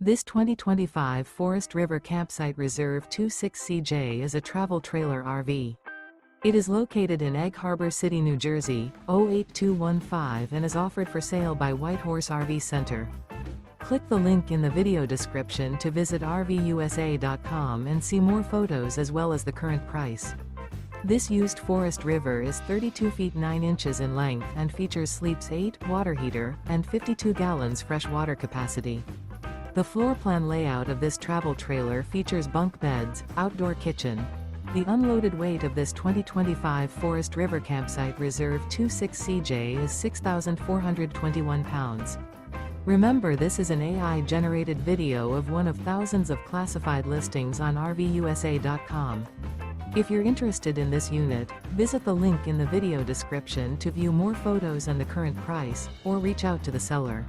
This 2025 Forest River Campsite Reserve 26CJ is a travel trailer RV. It is located in Egg Harbor City, New Jersey, 08215 and is offered for sale by Whitehorse RV Center. Click the link in the video description to visit RVUSA.com and see more photos as well as the current price. This used Forest River is 32 feet 9 inches in length and features sleeps 8, water heater, and 52 gallons fresh water capacity. The floor plan layout of this travel trailer features bunk beds, outdoor kitchen. The unloaded weight of this 2025 Forest River Campsite Reserve 26CJ is 6,421 pounds. Remember, this is an AI-generated video of one of thousands of classified listings on RVUSA.com. If you're interested in this unit, visit the link in the video description to view more photos and the current price, or reach out to the seller.